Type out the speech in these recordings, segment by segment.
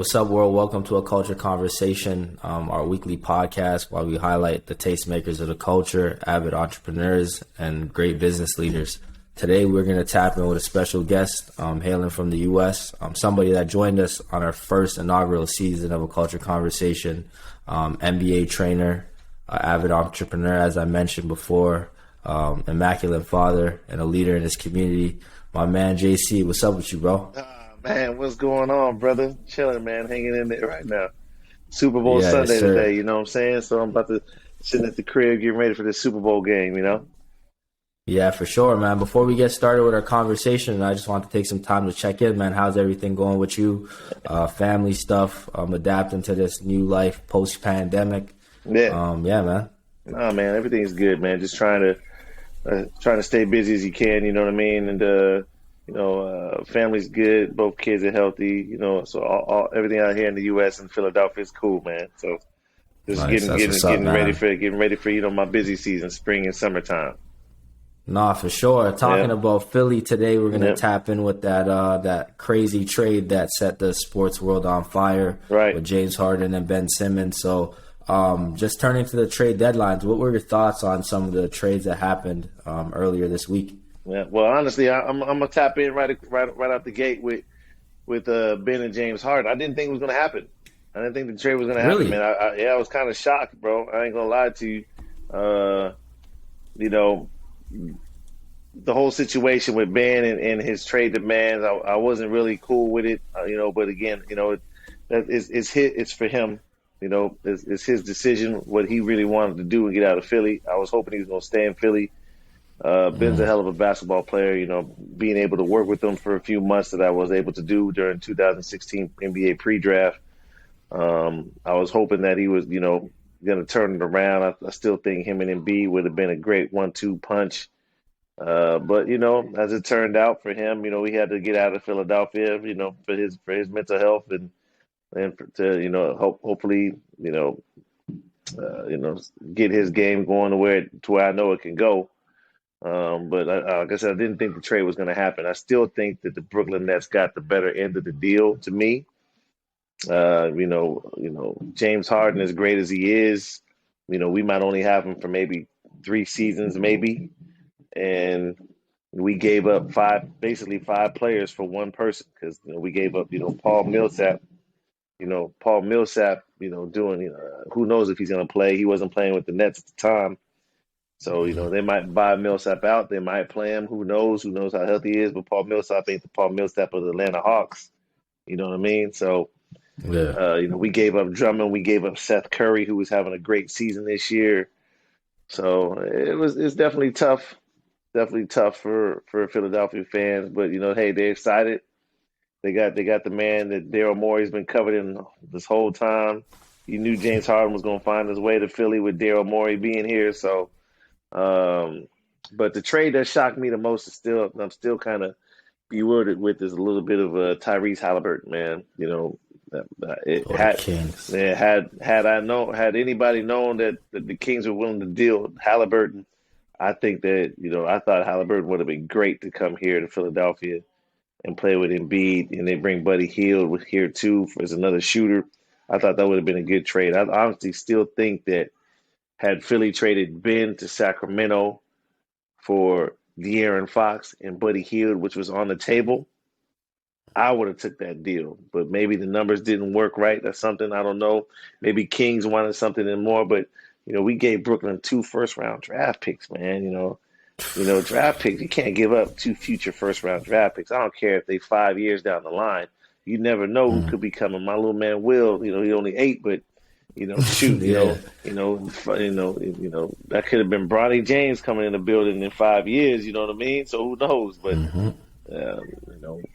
What's up, world? Welcome to A Culture Conversation, our weekly podcast where we highlight the tastemakers of the culture, avid entrepreneurs, and great business leaders. Today, we're going to tap in with a special guest hailing from the U.S., somebody that joined us on our first inaugural season of A Culture Conversation, NBA trainer, avid entrepreneur, as I mentioned before, immaculate father, and a leader in his community. My man, JC, what's up with you, bro? Man, what's going on, brother? Chilling, man. Hanging in there right now. Super Bowl Sunday today, you know what I'm saying? So I'm about to sit at the crib getting ready for the Super Bowl game, you know? Yeah, for sure, man. Before we get started with our conversation, I just want to take some time to check in, man. How's everything going with you? Family stuff, adapting to this new life post-pandemic. Yeah. Man. Nah, man, everything's good, man. Just trying to stay busy as you can, you know what I mean? And, family's good. Both kids are healthy, you know. So everything out here in the U.S. and Philadelphia is cool, man. So just getting ready for my busy season, spring and summertime. Nah, for sure. Talking about Philly today, we're gonna tap in with that crazy trade that set the sports world on fire, right, with James Harden and Ben Simmons. So, just turning to the trade deadlines, what were your thoughts on some of the trades that happened earlier this week? Yeah, well, honestly, I'm gonna tap in right out the gate with Ben and James Harden. I didn't think it was gonna happen. I didn't think the trade was gonna happen, really? Man. I was kind of shocked, bro. I ain't gonna lie to you. The whole situation with Ben and his trade demands, I wasn't really cool with it, But again, it's for him. It's his decision what he really wanted to do and get out of Philly. I was hoping he was gonna stay in Philly. Ben's a hell of a basketball player, being able to work with him for a few months that I was able to do during 2016 NBA pre-draft. I was hoping that he was, going to turn it around. I still think him and Embiid would have been a great 1-2 punch. But, as it turned out for him, he had to get out of Philadelphia, for his mental health and to, hopefully, get his game going to where I know it can go. But like I said, I didn't think the trade was going to happen. I still think that the Brooklyn Nets got the better end of the deal to me. James Harden, as great as he is, we might only have him for maybe 3 seasons, maybe. And we gave up basically five players for one person because we gave up, Paul Millsap. Doing, who knows if he's going to play. He wasn't playing with the Nets at the time. So, they might buy Millsap out. They might play him. Who knows? Who knows how healthy he is? But Paul Millsap ain't the Paul Millsap of the Atlanta Hawks. You know what I mean? So, we gave up Drummond. We gave up Seth Curry, who was having a great season this year. So, it's definitely tough. Definitely tough for Philadelphia fans. But, hey, they're excited. They got the man that Daryl Morey's been covering this whole time. You knew James Harden was going to find his way to Philly with Daryl Morey being here. So, but the trade that shocked me the most I'm still kind of bewildered with is a little bit of Tyrese Halliburton, man. Had anybody known that the Kings were willing to deal with Halliburton, I think that, I thought Halliburton would have been great to come here to Philadelphia and play with Embiid, and they bring Buddy Hield here too as another shooter. I thought that would have been a good trade. I honestly still think that had Philly traded Ben to Sacramento for De'Aaron Fox and Buddy Hield, which was on the table, I would have took that deal. But maybe the numbers didn't work right. That's something I don't know. Maybe Kings wanted something and more. But, we gave Brooklyn 2 first-round draft picks, man. Draft picks, you can't give up 2 future first-round draft picks. I don't care if they 5 years down the line. You never know who could be coming. My little man Will, he only 8, but shoot, that could have been Bronny James coming in the building in 5 years. You know what I mean? So who knows? But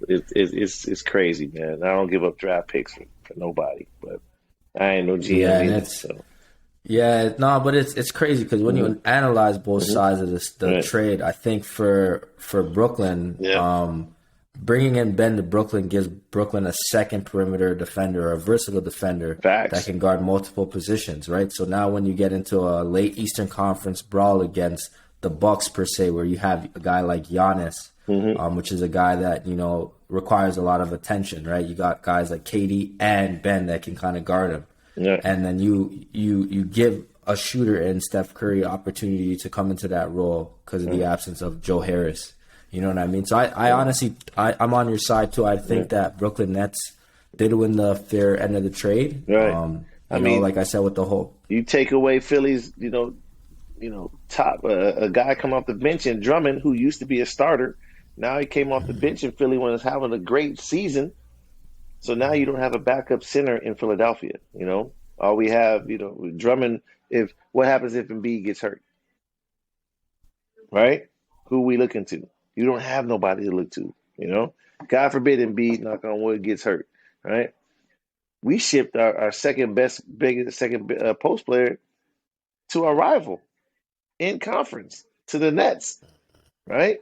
it's crazy, man. I don't give up draft picks for nobody, but I ain't no GM either. So. Yeah, no, but it's crazy because when you analyze both sides of the trade, I think for Brooklyn, bringing in Ben to Brooklyn gives Brooklyn a second perimeter defender, a versatile defender that can guard multiple positions, right? So now when you get into a late Eastern Conference brawl against the Bucks per se, where you have a guy like Giannis which is a guy that, requires a lot of attention, right? You got guys like KD and Ben that can kind of guard him. Yeah. And then you give a shooter in Steph Curry opportunity to come into that role because of the absence of Joe Harris. You know what I mean? So I honestly, I'm on your side too. I think that Brooklyn Nets did win the fair end of the trade. Right. I mean, like I said, with the whole, you take away Philly's, top a guy come off the bench in Drummond, who used to be a starter. Now he came off the bench in Philly when he's having a great season. So now you don't have a backup center in Philadelphia. All we have, Drummond. What happens if Embiid gets hurt? Right? Who we looking to? You don't have nobody to look to. God forbid Embiid, knock on wood, gets hurt. Right? We shipped our second post player to our rival in conference, to the Nets. Right?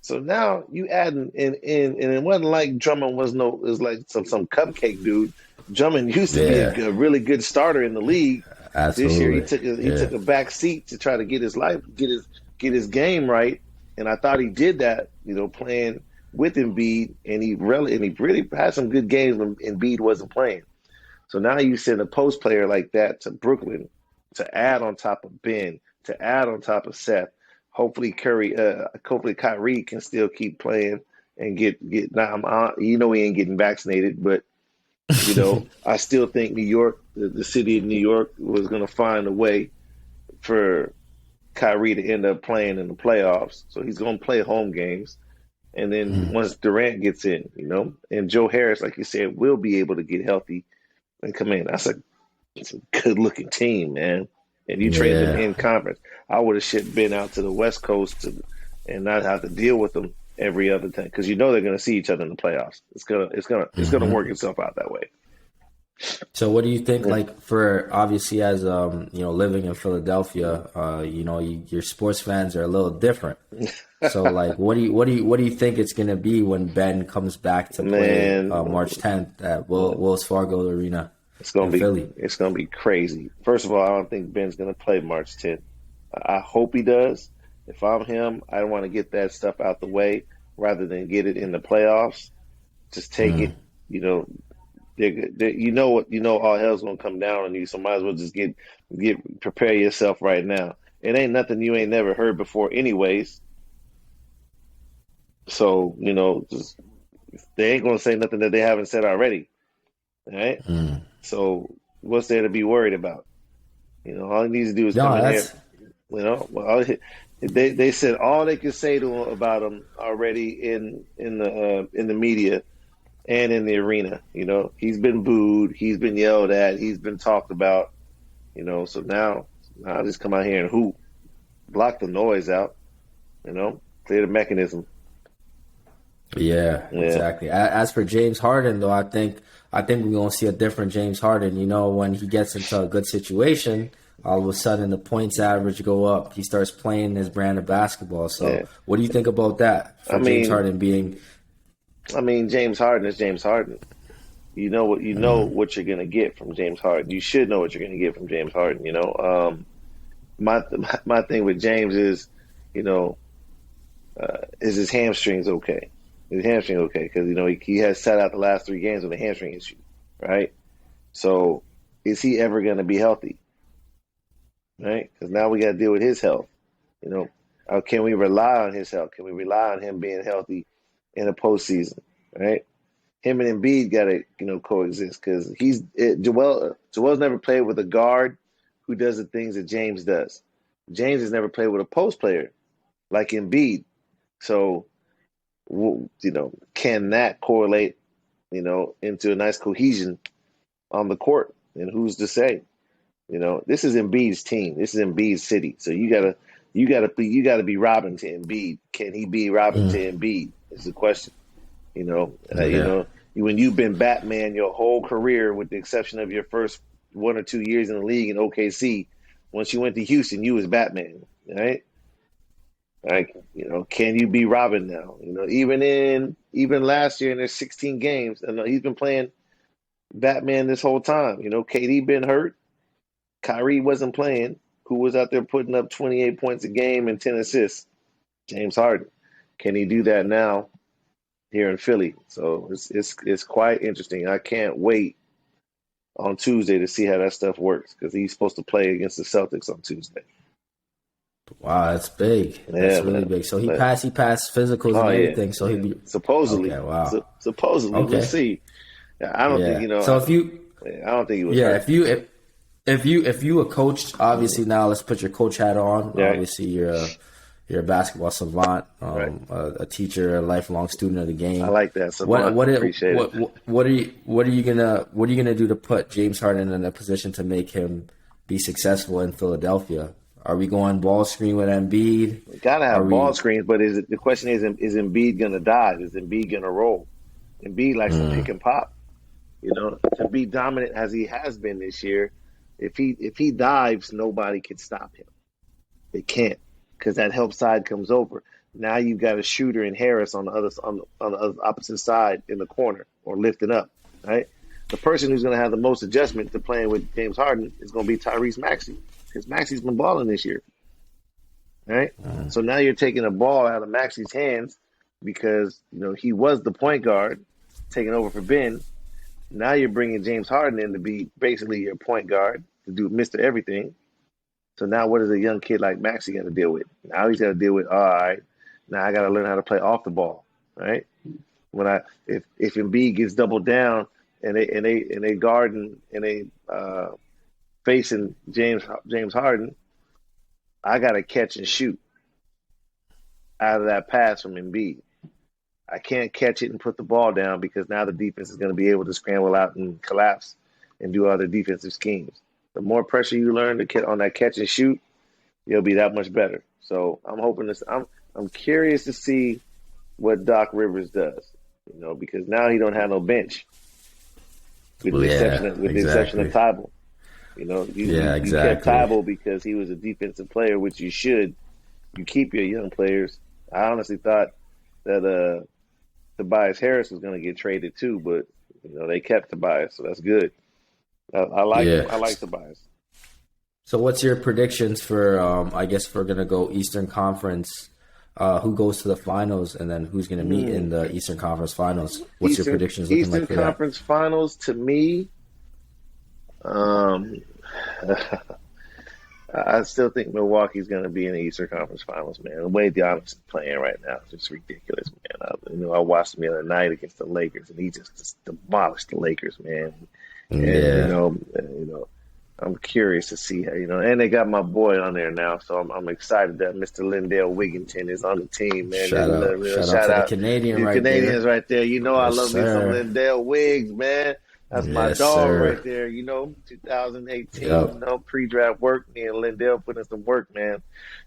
So now you add and it wasn't like Drummond was like some cupcake dude. Drummond used to be a really good starter in the league. Absolutely. This year he took a back seat to try to get his game right, and I thought he did that. Playing with Embiid, and he really had some good games when Embiid wasn't playing. So now you send a post player like that to Brooklyn to add on top of Ben, to add on top of Seth. Hopefully Kyrie can still keep playing and get. Now he ain't getting vaccinated, but I still think New York, the city of New York, was going to find a way for Kyrie to end up playing in the playoffs. So he's going to play home games, and then once Durant gets in, and Joe Harris, like you said, will be able to get healthy and come in. It's a good looking team, man. And you trade them in conference. I would have shipped Ben out to the West Coast and not have to deal with them every other time because they're going to see each other in the playoffs. It's gonna work itself out that way. So what do you think? Like for obviously as living in Philadelphia, your sports fans are a little different. So like, what do you think it's gonna be when Ben comes back to play March 10th at Wells Fargo Arena? It's gonna be Philly. It's gonna be crazy. First of all, I don't think Ben's gonna play March 10th. I hope he does. If I'm him, I want to get that stuff out the way rather than get it in the playoffs. Just take it. All hell's gonna come down on you. So might as well just prepare yourself right now. It ain't nothing you ain't never heard before, anyways. So just they ain't gonna say nothing that they haven't said already. All right. So what's there to be worried about? All he needs to do is come in here. They said all they could say to him about him already in the media and in the arena. He's been booed, he's been yelled at, he's been talked about. So now I just come out here and hoop, block the noise out. Clear the mechanism. Yeah, exactly. As for James Harden, though, I think we're gonna see a different James Harden. When he gets into a good situation, all of a sudden the points average go up. He starts playing his brand of basketball. So, what do you think about that? James Harden being, James Harden is James Harden. You know what you're gonna get from James Harden. You should know what you're gonna get from James Harden. My thing with James is, is his hamstrings okay? His hamstring okay? Because he has sat out the last 3 games with a hamstring issue, right? So is he ever going to be healthy? Right? Because now we got to deal with his health. Can we rely on his health? Can we rely on him being healthy in a postseason? Right? Him and Embiid got to coexist because Joel's never played with a guard who does the things that James does. James has never played with a post player like Embiid. So, can that correlate, into a nice cohesion on the court? And who's to say? This is Embiid's team. This is Embiid's city. So you gotta be Robin to Embiid. Can he be Robin to Embiid? Is the question. When you've been Batman your whole career, with the exception of your first 1 or 2 years in the league in OKC, once you went to Houston, you was Batman, right? Like, can you be Robin now? Even last year in their 16 games, he's been playing Batman this whole time. KD been hurt. Kyrie wasn't playing. Who was out there putting up 28 points a game and 10 assists? James Harden. Can he do that now here in Philly? So it's quite interesting. I can't wait on Tuesday to see how that stuff works because he's supposed to play against the Celtics on Tuesday. Wow, that's big. Yeah, That's really man. big. So he passed physicals and everything. So he'd be supposedly. okay. Wow. Supposedly, Okay. we'll see. I don't think So if you, I don't think he was. yeah, hurt. if you a coach, obviously now let's put your coach hat on. Right. Obviously you're a basketball savant, Right. a teacher, a lifelong student of the game. I like that. Savant. Appreciate it. What are you gonna do to put James Harden in a position to make him be successful in Philadelphia? Are we going ball screen with Embiid? We gotta have ball screens, but the question is Embiid gonna dive? Is Embiid gonna roll? Embiid likes to pick and pop. You know, to be dominant as he has been this year, if he dives, nobody can stop him. They can't, because that help side comes over. Now you've got a shooter in Harris on the opposite side in the corner or lifting up. Right, the person who's going to have the most adjustment to playing with James Harden is going to be Tyrese Maxey, because Maxey's been balling this year. Right, so now you're taking a ball out of Maxey's hands because he was the point guard, taking over for Ben. Now you're bringing James Harden in to be basically your point guard, to do Mr. Everything. So now what is a young kid like Maxey going to deal with? Now he's got to deal with, all right, now I got to learn how to play off the ball, right? If Embiid gets doubled down and they guarding and they facing James Harden, I got to catch and shoot out of that pass from Embiid. I can't catch it and put the ball down because now the defense is going to be able to scramble out and collapse and do other defensive schemes. The more pressure you learn to get on that catch and shoot, you'll be that much better. So I'm hoping this. I'm curious to see what Doc Rivers does, because now he don't have no bench, with the exception of Tybal. You kept Tybal because he was a defensive player, which you should. You keep your young players. I honestly thought that Tobias Harris was going to get traded too, but they kept Tobias, so that's good. I like Tobias. So what's your predictions for, I guess we're going to go Eastern Conference, who goes to the finals, and then who's going to meet in the Eastern Conference finals? What's your predictions looking like for that? Eastern Conference finals, to me, I still think Milwaukee's going to be in the Eastern Conference finals, man. The way Giannis is playing right now is just ridiculous, man. I watched him the other night against the Lakers, and he just demolished the Lakers, man. And, I'm curious to see how, and they got my boy on there now, so I'm excited that Mr. Lindell Wigginton is on the team, man. Shout out to the Canadian right Canadians there. right there. I love me some Lindell Wiggs, man. That's my dog right there, 2018, pre-draft work. Me and Lindell put in some work, man.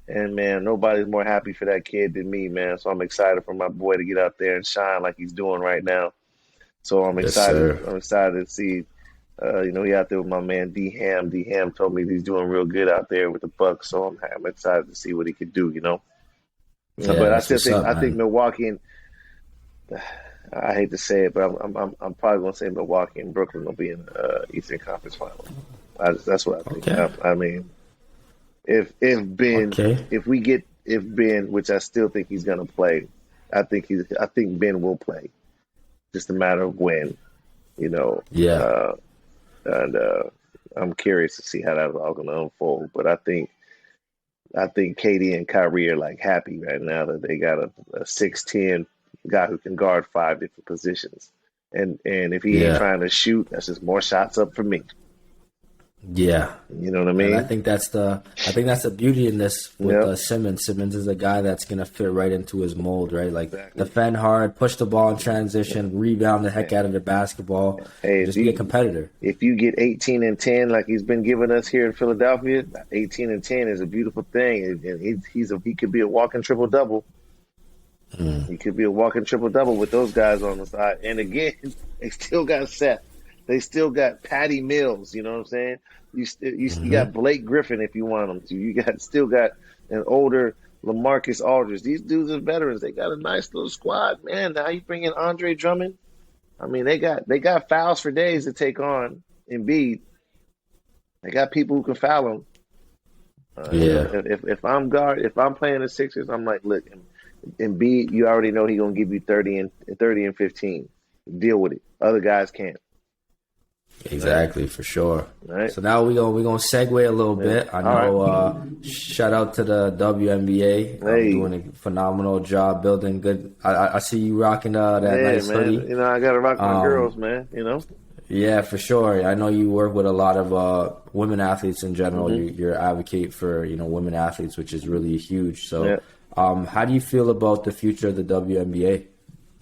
And, man, nobody's more happy for that kid than me, man. So I'm excited for my boy to get out there and shine like he's doing right now. So I'm excited. I'm excited to see, he out there with my man D Ham. D Ham told me he's doing real good out there with the Bucks. So I'm excited to see what he could do, But I think Milwaukee and I hate to say it, but I'm probably going to say Milwaukee and Brooklyn will be in the Eastern Conference Finals. That's what I think. Okay. I mean, if Ben, which I still think he's going to play, I think Ben will play. Just a matter of when, And I'm curious to see how that's all going to unfold. But I think KD and Kyrie are like happy right now that they got a 6'10" guy who can guard 5 different positions. And if he ain't trying to shoot, that's just more shots up for me. Yeah. You know what I mean? And I think that's the beauty in this with Simmons. Simmons is a guy that's going to fit right into his mold, right? Like defend hard, push the ball in transition, rebound the heck out of the basketball, just be a competitor. If you get 18 and 10 like he's been giving us here in Philadelphia, 18 and 10 is a beautiful thing. And he could be a walking triple-double. He could be a walking triple-double with those guys on the side. And again, they still got Seth. They still got Patty Mills, you know what I'm saying? You got Blake Griffin if you want them to. You still got an older LaMarcus Aldridge. These dudes are veterans. They got a nice little squad, man. Now you bring in Andre Drummond. I mean, they got fouls for days to take on Embiid. They got people who can foul him. If I'm playing the Sixers, I'm like, look, Embiid, you already know he's gonna give you 30 and 15. Deal with it. Other guys can't. Exactly, for sure. Right. So now we're gonna segue a little bit. I know. Shout out to the WNBA. Doing a phenomenal job building good. I see you rocking that nice hoodie. You know, I gotta rock my girls, man. You know. Yeah, for sure. I know you work with a lot of women athletes in general. You're advocate for women athletes, which is really huge. So, how do you feel about the future of the WNBA?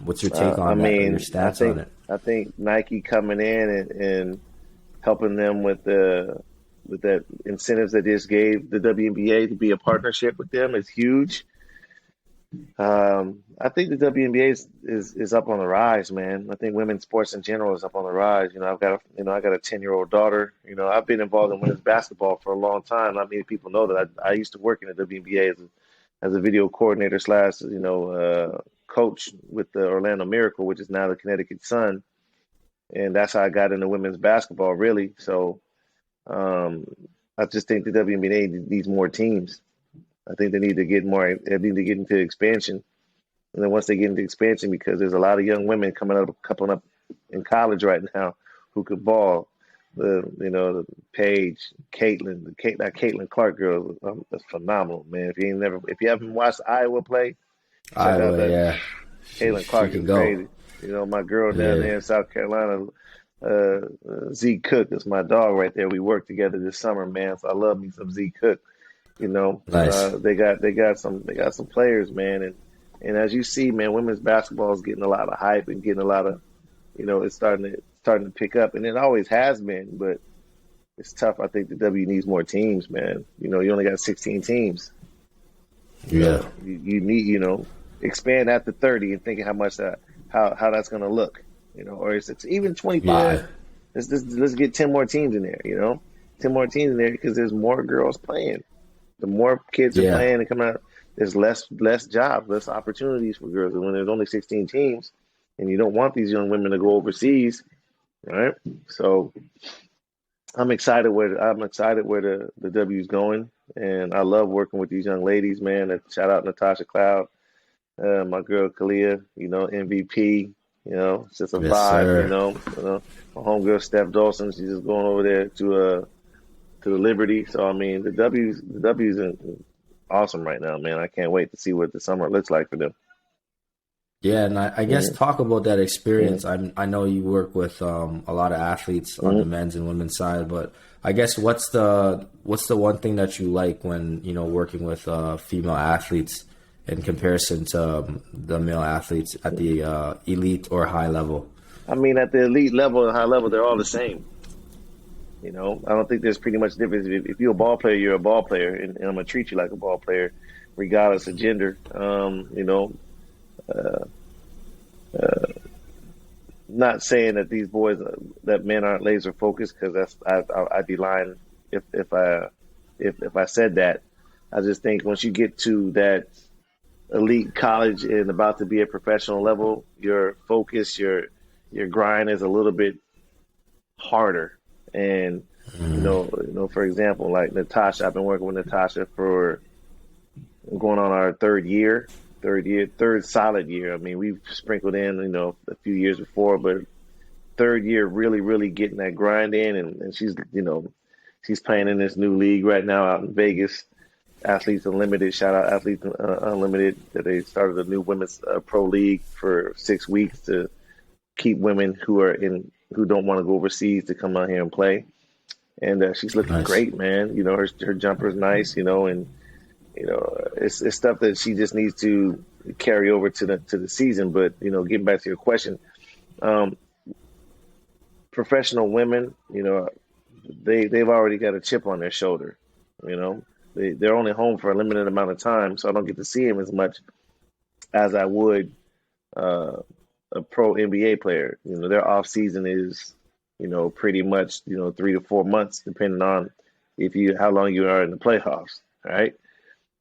What's your take on that? Your stance on it? I think Nike coming in and helping them with that incentives they just gave the WNBA to be a partnership with them is huge. I think the WNBA is up on the rise, man. I think women's sports in general is up on the rise. I got a 10-year-old daughter. I've been involved in women's basketball for a long time. Not many people know that I used to work in the WNBA as a video coordinator / coach with the Orlando Miracle, which is now the Connecticut Sun, and that's how I got into women's basketball, really. So, I just think the WNBA needs more teams. I think they need to get more. They need to get into expansion, and then once they get into expansion, because there's a lot of young women coming up in college right now who could ball. The Paige, Caitlin, that Caitlin Clark girl, that's phenomenal, man. If you haven't watched Iowa play, check out that. Yeah, Caitlin Clark is crazy. My girl down there in South Carolina, Z Cook is my dog right there. We worked together this summer, man. So I love me some Z Cook. Nice. They got some players, man, and as you see, man, women's basketball is getting a lot of hype and getting a lot of, it's starting to pick up, and it always has been, but it's tough. I think the W needs more teams, man. You only got 16 teams. Yeah, you need expand after 30 and thinking how much how that's gonna look, or it's even 25. Yeah. Let's get 10 more teams in there, 10 more teams in there because there's more girls playing. The more kids are playing and coming out, there's less jobs, less opportunities for girls. And when there's only 16 teams, and you don't want these young women to go overseas, right? So I'm excited where the W is going, and I love working with these young ladies, man. And shout out Natasha Cloud, my girl Kahleah, MVP. It's just a vibe, sir. My homegirl Steph Dolson, she's just going over there to the Liberty. So I mean, the W's awesome right now, man. I can't wait to see what the summer looks like for them. Yeah, and I guess talk about that experience. I know you work with a lot of athletes on the men's and women's side, but I guess what's the one thing that you like when working with female athletes in comparison to the male athletes at the elite or high level? I mean, at the elite level and high level, they're all the same. I don't think there's pretty much difference. If you're a ball player, you're a ball player, and I'm gonna treat you like a ball player, regardless of gender. Not saying that these boys, that men aren't laser focused, because I'd be lying if I said that. I just think once you get to that elite college and about to be a professional level, your focus, your grind is a little bit harder. And for example, like Natasha, I've been working with Natasha for going on our third solid year. I mean, we've sprinkled in, a few years before, but third year really, really getting that grind in, and she's playing in this new league right now out in Vegas, Athletes Unlimited. Shout out Athletes Unlimited, that they started a new women's pro league for 6 weeks to keep women who don't want to go overseas to come out here and play. And she's looking great, man. Her jumper is nice, and it's stuff that she just needs to carry over to the season. But getting back to your question, professional women, they've already got a chip on their shoulder. They're only home for a limited amount of time, so I don't get to see them as much as I would a pro NBA player. Their off season is pretty much 3 to 4 months, depending on how long you are in the playoffs, right?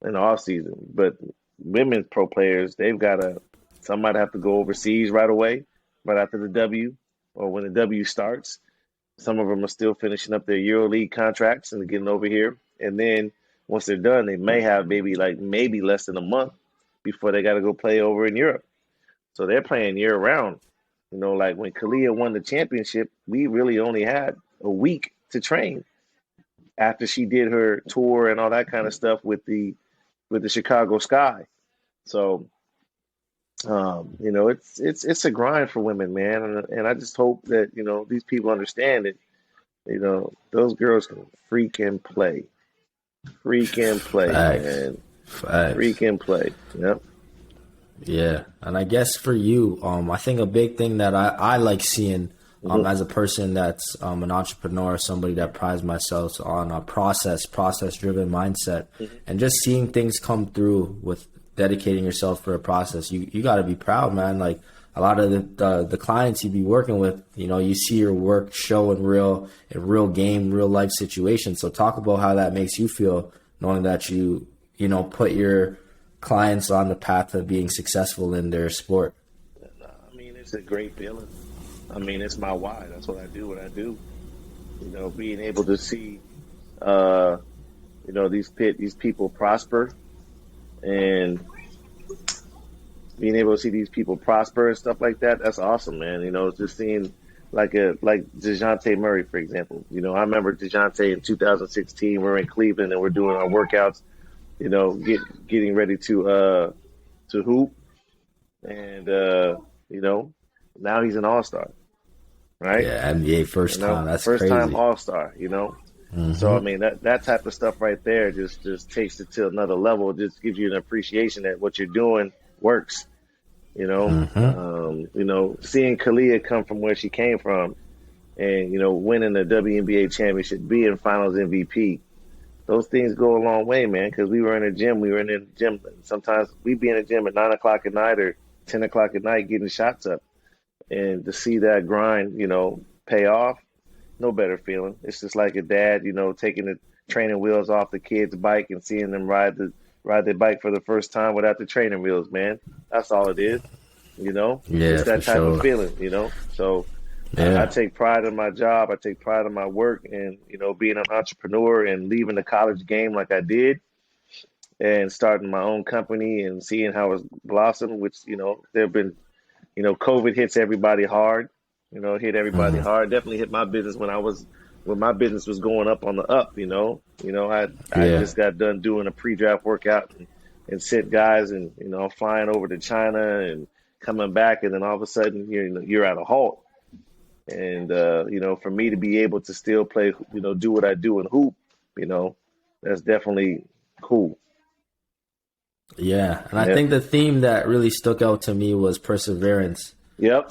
In the off season. But women's pro players, some might have to go overseas right away, right after the W, or when the W starts. Some of them are still finishing up their EuroLeague contracts and getting over here. And then once they're done, they may have maybe less than a month before they got to go play over in Europe. So they're playing year round. Like when Kahleah won the championship, we really only had a week to train after she did her tour and all that kind of stuff with the Chicago Sky. So it's a grind for women, man, and I just hope that these people understand it. Those girls can freaking play, Facts. man, Facts. freaking play. Yep. Yeah, and I guess for you, I think a big thing that I like seeing as a person that's an entrepreneur, somebody that prides myself on a process-driven mindset, and just seeing things come through with dedicating yourself for a process. You got to be proud, man. Like a lot of the clients you be working with, you see your work show in real game, real life situations. So talk about how that makes you feel, knowing that you put your clients on the path of being successful in their sport. I mean, it's a great feeling. I mean, it's my why. That's what I do. Being able to see, these people prosper, and being able to see these people prosper and stuff like that. That's awesome, man. Just seeing like Dejounte Murray, for example. I remember Dejounte in 2016. We're in Cleveland and we're doing our workouts. Getting ready to hoop, and now he's an all-star, right? Yeah, NBA first time. That's first crazy. time all-star. So I mean that type of stuff right there just takes it to another level. It just gives you an appreciation that what you're doing works. Seeing Kahleah come from where she came from, and winning the WNBA championship, being Finals MVP. Those things go a long way, man, because we were in the gym. Sometimes we'd be in the gym at 9 o'clock at night or 10 o'clock at night getting shots up. And to see that grind, pay off, no better feeling. It's just like a dad, taking the training wheels off the kid's bike and seeing them ride their bike for the first time without the training wheels, man. That's all it is, Yeah, it's that type of feeling, So yeah. I take pride in my job. I take pride in my work, and being an entrepreneur and leaving the college game like I did, and starting my own company and seeing how it's blossomed. Which there've been, COVID hits everybody hard. Hit everybody hard. Definitely hit my business when my business was going up on the up. I just got done doing a pre-draft workout and sent guys, and flying over to China and coming back, and then all of a sudden you're at a halt. And, for me to be able to still play, do what I do and hoop, that's definitely cool. Yeah. And I think the theme that really stuck out to me was perseverance. Yep.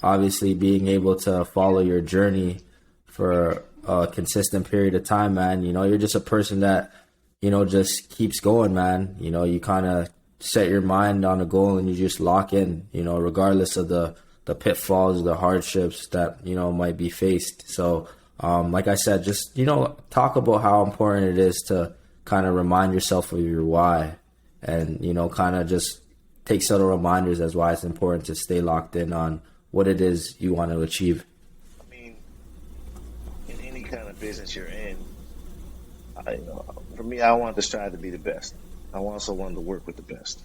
Obviously being able to follow your journey for a consistent period of time, man. You're just a person that, just keeps going, man. You kind of set your mind on a goal and you just lock in, regardless of the pitfalls, the hardships that, might be faced. So, like I said, just, talk about how important it is to kind of remind yourself of your why, and, kind of just take subtle reminders as why it's important to stay locked in on what it is you want to achieve. I mean, in any kind of business you're in, for me, I want to strive to be the best. I also want to work with the best,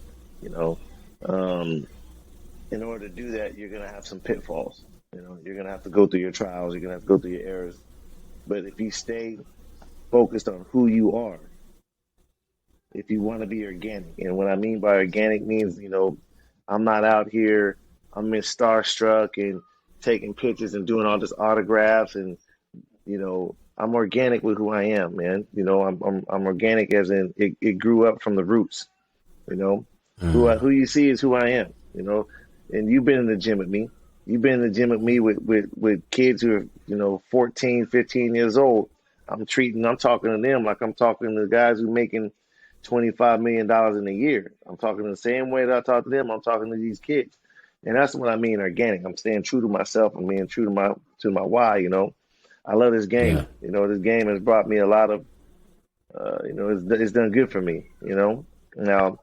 in order to do that, you're going to have some pitfalls. You're going to have to go through your trials. You're going to have to go through your errors. But if you stay focused on who you are, if you want to be organic, and what I mean by organic means, I'm not out here, I'm in starstruck and taking pictures and doing all this autographs, and, I'm organic with who I am, man. I'm organic as in it grew up from the roots, who you see is who I am, And you've been in the gym with me. You've been in the gym with me with kids who are, 14, 15 years old. I'm talking to them like I'm talking to guys who making $25 million in a year. I'm talking the same way that I talk to them. I'm talking to these kids. And that's what I mean organic. I'm staying true to myself. I'm being true to my why, I love this game. Yeah. This game has brought me a lot of, it's done good for me, Now,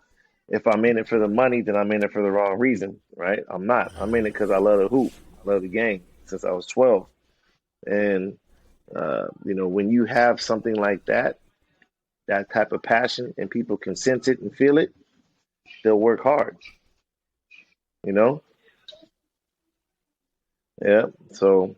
if I'm in it for the money, then I'm in it for the wrong reason, right? I'm not. I'm in it because I love the hoop. I love the game since I was 12. And, when you have something like that type of passion, and people can sense it and feel it, they'll work hard. You know, yeah. So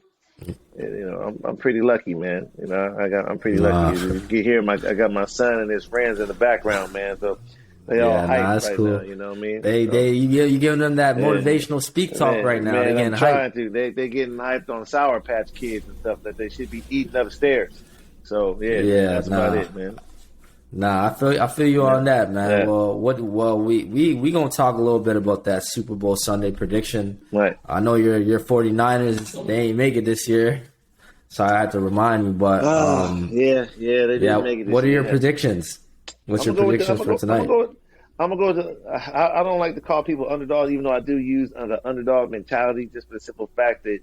I'm pretty lucky, man. I'm pretty lucky. Nah, You can hear I got my son and his friends in the background, man. So they all yeah, nah, hyped that's right now. cool. You know what I mean? You giving them that And motivational speak talk right now. They man, I'm getting hyped. trying to. They getting hyped on Sour Patch Kids and stuff that they should be eating upstairs. So yeah, man, Yeah, that's about nah. it, man. Nah, I feel you on that, man. Yeah. Well, we gonna talk a little bit about that Super Bowl Sunday prediction. Right. I know your 49ers, they ain't make it this year, so I had to remind you. But yeah, they didn't make it. What are your year. predictions? What's your predictions for tonight? I'm gonna go to. I don't like to call people underdogs, even though I do use the underdog mentality, just for the simple fact that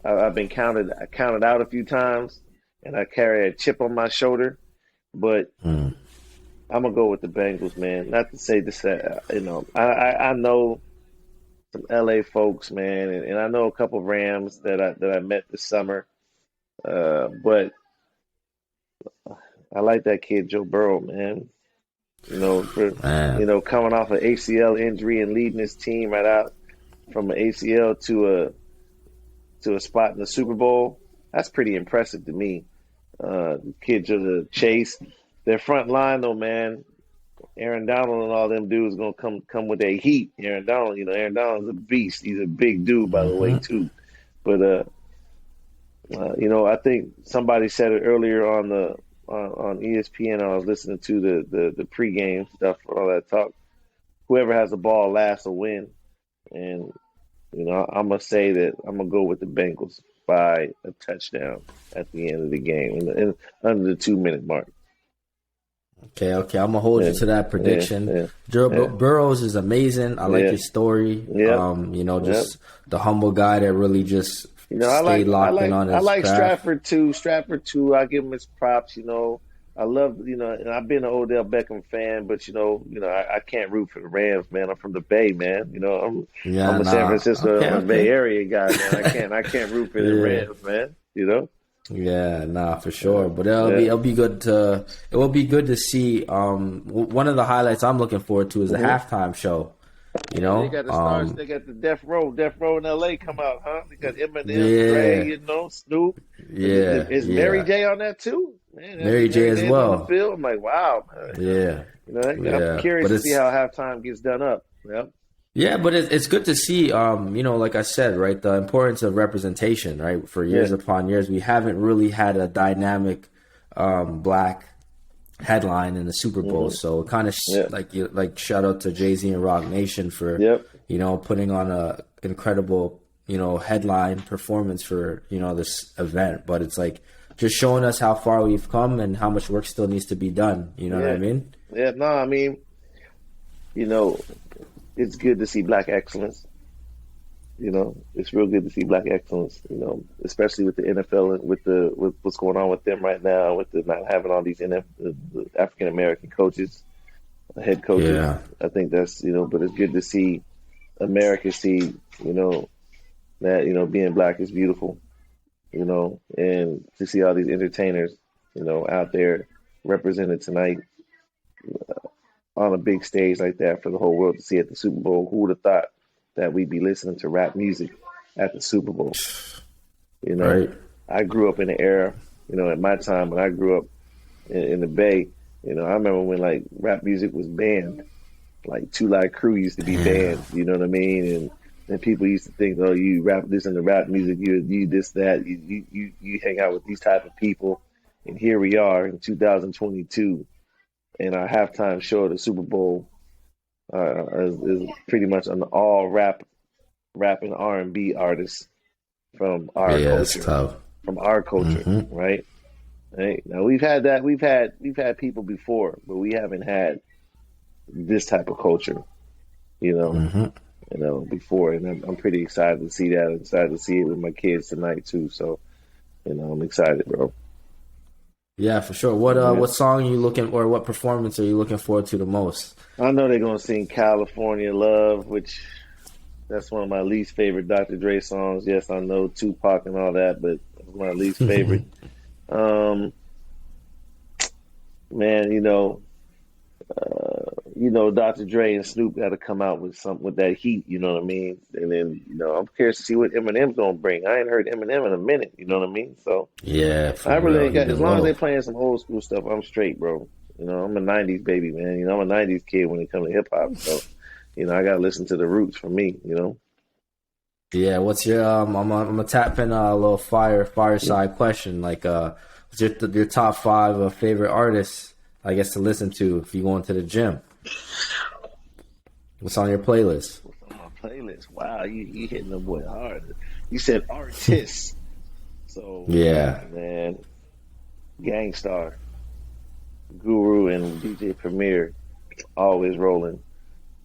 I've been counted out a few times, and I carry a chip on my shoulder. But I'm gonna go with the Bengals, man. Not to say this, I know some LA folks, man, and I know a couple Rams that I met this summer. But I like that kid Joe Burrow, man. Coming off an ACL injury and leading his team right out from an ACL to a spot in the Super Bowl, that's pretty impressive to me. Kids just chase their front line though, man. Aaron Donald and all them dudes gonna come with their heat. Aaron Donald's a beast. He's a big dude, by the way, too. But I think somebody said it earlier on ESPN. I was listening to the pregame stuff, all that talk. Whoever has the ball last will win, and I'm gonna say that I'm gonna go with the Bengals by a touchdown at the end of the game, in under the 2-minute mark. Okay. I'm gonna hold you to that prediction. Burrows is amazing. I like his story. Just the humble guy that really just stayed locked in on his I like craft. Stratford too. I give him his props. I love and I've been an Odell Beckham fan, but I can't root for the Rams, man. I'm from the Bay, man. I'm a San Francisco Bay Area guy, man. I can't root for the Rams, man. Yeah, nah, for sure. But it will be good to see. One of the highlights I'm looking forward to is the halftime show. They got the stars. They got the Death Row in LA come out, huh? They got Eminem, Ray, Snoop. Yeah, is Mary J on that too? Man, Mary J as well. On the field. I'm like, wow. Yeah. I'm curious to see how halftime gets done up. Yep. Yeah, but it's good to see, like I said, right, the importance of representation, right? For years upon years, we haven't really had a dynamic black headline in the Super Bowl. So it kind of like shout out to Jay-Z and Rock Nation for, putting on a incredible, headline performance for, this event. But it's like just showing us how far we've come and how much work still needs to be done. You know what I mean? Yeah, no, I mean, it's good to see black excellence. It's real good to see black excellence. Especially with the NFL and with what's going on with them right now, with the not having all these African American coaches, head coaches. Yeah. I think that's but it's good to see America see that being black is beautiful. And to see all these entertainers out there represented tonight. On a big stage like that for the whole world to see at the Super Bowl. Who would have thought that we'd be listening to rap music at the Super Bowl? Right. I grew up in the era, at my time when I grew up in the Bay, I remember when rap music was banned. Like Two Live Crew used to be banned, you know what I mean? And people used to think, oh, you listen to rap music, you this, that, you hang out with these type of people. And here we are in 2022. And our halftime show at the Super Bowl is pretty much an all rap and R&B artist from our culture. From our culture, right? Now we've had that. We've had people before, but we haven't had this type of culture, before. And I'm pretty excited to see that. I'm excited to see it with my kids tonight too. So, I'm excited, bro. Yeah, for sure. What song are you what performance are you looking forward to the most? I know they're gonna sing "California Love," which that's one of my least favorite Dr. Dre songs. Yes, I know Tupac and all that, but it's my least favorite. Man, Dr. Dre and Snoop got to come out with something with that heat. You know what I mean? And then I'm curious to see what Eminem's gonna bring. I ain't heard Eminem in a minute. You know what I mean? So Yeah, I for really real. ain't He got. As been long as low. they playing some old school stuff, I'm straight, bro. I'm a '90s baby, man. I'm a '90s kid when it comes to hip hop. So I gotta listen to the roots for me. Yeah, what's your I'm gonna tap in a little fireside question. Like what's your top five of favorite artists, I guess, to listen to if you go into the gym? What's on your playlist? What's on my playlist? Wow, you hitting the boy hard. You said artists. So Yeah. man, Gangstar, Guru, and DJ Premier always rolling.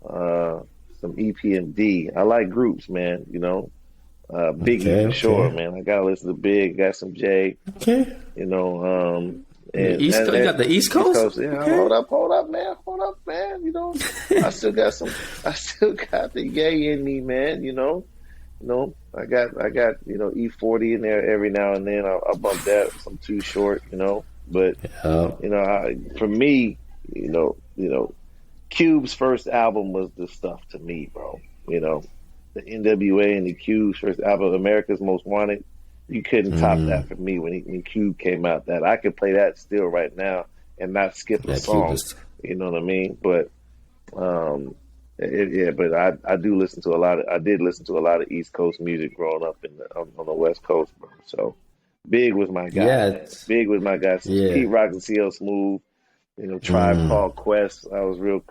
Some EPMD. I like groups, man. Biggie Okay, for sure, okay. man. I gotta listen to Big. Got some J. Okay. And You got the East East Coast? Coast. Yeah, Okay. hold up, man. Hold up, man. I still got the yay in me, man. I got E40 in there every now and then. I'll bump that. I'm too short, But Yeah. for me, Cube's first album was the stuff to me, bro. The NWA and the Cube's first album, America's Most Wanted. You couldn't top that for me when Cube came out. That I could play that still right now and not skip a Yeah, song. You know what I mean? But but I do listen to a lot of. I did listen to a lot of East Coast music growing up on the West Coast, bro. So Big was my guy. Yeah. Man. Big was my guy. Yeah. Pete Rock and CL Smooth. Tribe Called Quest. I was real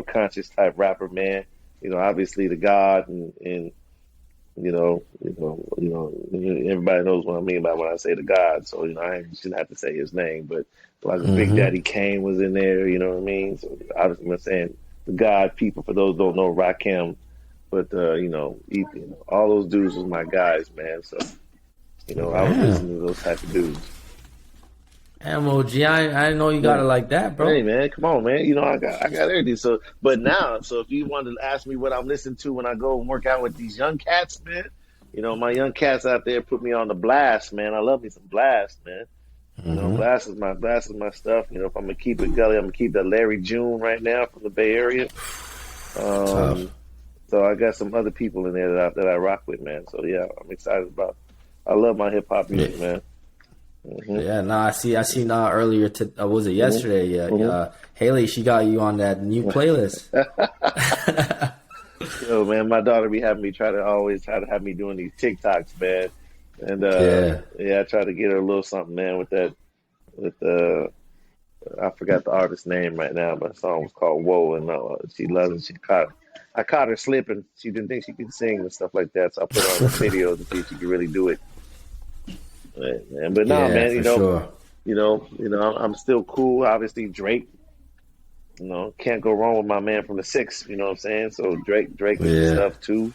conscious type rapper, man. Obviously the God and everybody knows what I mean by when I say the God. So I shouldn't have to say his name, but like Big Daddy Kane was in there. You know what I mean? So obviously I'm saying the God people. For those who don't know Rakim, but all those dudes was my guys, man. So I was listening to those type of dudes. MOG, I didn't know you got it like that, bro. Hey man, come on, man. I got everything. So, but now, if you wanted to ask me what I'm listening to when I go and work out with these young cats, man, my young cats out there put me on the blast, man. I love me some blast, man. Blast is my stuff. If I'm gonna keep it gully, I'm gonna keep that Larry June right now from the Bay Area. So I got some other people in there that I rock with, man. So yeah, I'm excited about. I love my hip hop music, man. Yeah, I seen earlier. Was it yesterday? Yeah, Haley, she got you on that new playlist. Yo, man, my daughter be having me always try to have me doing these TikToks, man. And I try to get her a little something, man, with that. I forgot the artist's name right now, but the song was called "Whoa," and she loves it. I caught her slipping. She didn't think she could sing and stuff like that, so I put her on the video to see if she could really do it. But no, man, sure. I'm still cool. Obviously, Drake. Can't go wrong with my man from the Six. You know what I'm saying? So Drake is stuff too.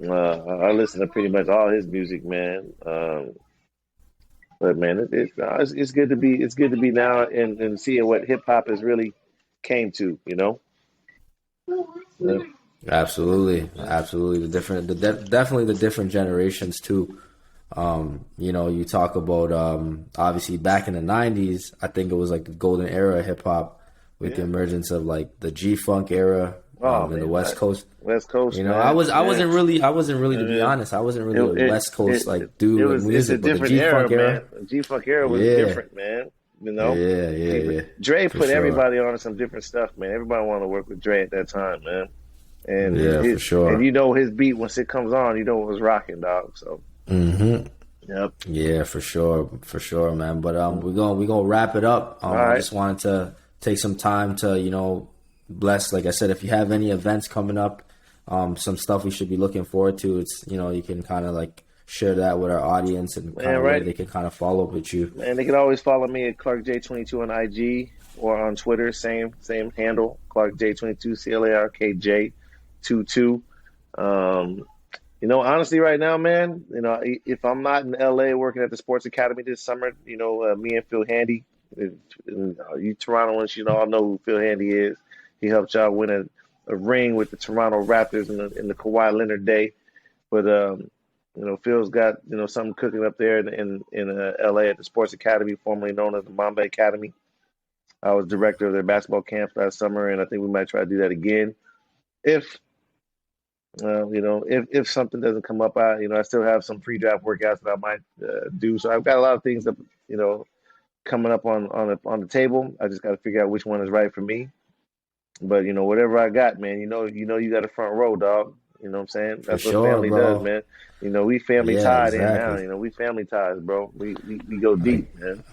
I listen to pretty much all his music, man. But man, it's good to be now and seeing what hip hop has really came to. Yeah. Absolutely. Definitely the different generations too. You talk about obviously back in the 90s, I think it was like the golden era of hip hop with the emergence of like the G-Funk era in the West Coast. West Coast, man. I wasn't really to be honest. I wasn't really a West Coast dude with music, but the G-Funk era. The G-Funk era was different, man. Yeah. Dre put everybody on some different stuff, man. Everybody wanted to work with Dre at that time, man. And for sure. And his beat once it comes on, it was rocking, dog. So. Yep. Yeah, for sure, man. But we're gonna wrap it up. Right. I just wanted to take some time to bless. Like I said, if you have any events coming up, some stuff we should be looking forward to. It's you can kind of like share that with our audience and kind of where they can kind of follow up with you. And they can always follow me at ClarkJ22 on IG or on Twitter. Same handle, ClarkJ22, ClarkJ22. Honestly, right now, man, if I'm not in LA working at the Sports Academy this summer, me and Phil Handy, you Torontoans, all know who Phil Handy is. He helped y'all win a ring with the Toronto Raptors in the Kawhi Leonard day. But Phil's got something cooking up there in LA at the Sports Academy, formerly known as the Mamba Academy. I was director of their basketball camp last summer, and I think we might try to do that again. If if something doesn't come up, I still have some pre-draft workouts that I might do. So I've got a lot of things that coming up on the table. I just got to figure out which one is right for me. But whatever I got, man, you got a front row, dog. You know what I'm saying? That's what family does, man. We family tied in now. We family ties, bro. We go deep, man.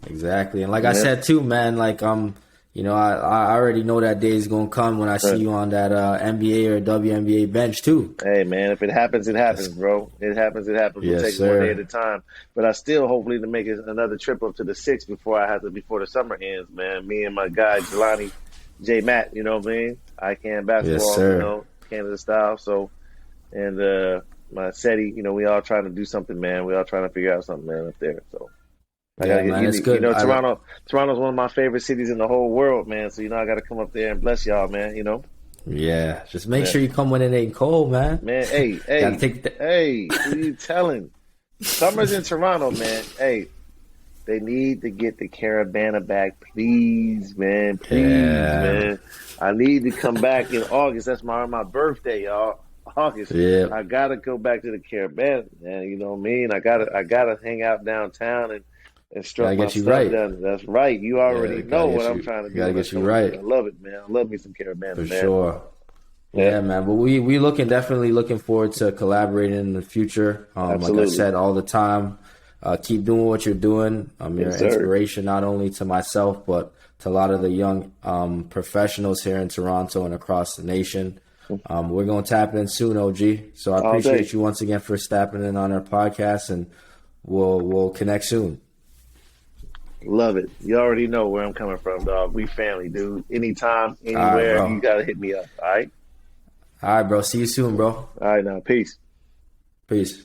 Exactly. And like I said too, man, like I already know that day is gonna come when I see you on that NBA or WNBA bench too. Hey man, if it happens, it happens, bro. It happens, it happens. We'll take it one day at a time. But I still hopefully to make another trip up to the 6 before the summer ends, man. Me and my guy Jelani J Matt, you know what I mean? I can basketball, Canada style. So and my SETI, we all trying to do something, man. We all trying to figure out something, man, up there. So I gotta get it's good. Toronto's one of my favorite cities in the whole world, man. So I gotta come up there and bless y'all, man. Yeah, just make sure you come when it ain't cold, man. Man, hey, who you telling? Summer's in Toronto, man. Hey, they need to get the Caravana back, please, man. Please, man. I need to come back in August. That's my birthday, y'all. August. Yeah. I gotta go back to the Caravana, man. You know what I mean? I gotta hang out downtown and strut my stuff down. That's right. You already know what I'm trying to do. Gotta get you right. I love it, man. I love me some Caravana, for man. Sure. Yeah, man. But we definitely looking forward to collaborating in the future. Like I said all the time, keep doing what you're doing. You're an inspiration not only to myself but to a lot of the young professionals here in Toronto and across the nation. We're gonna tap in soon, OG. So I appreciate you once again for stepping in on our podcast, and we'll connect soon. Love it. You already know where I'm coming from, dog. We family, dude. Anytime, anywhere, you gotta hit me up. All right. All right, bro. See you soon, bro. All right, now. Peace. Peace.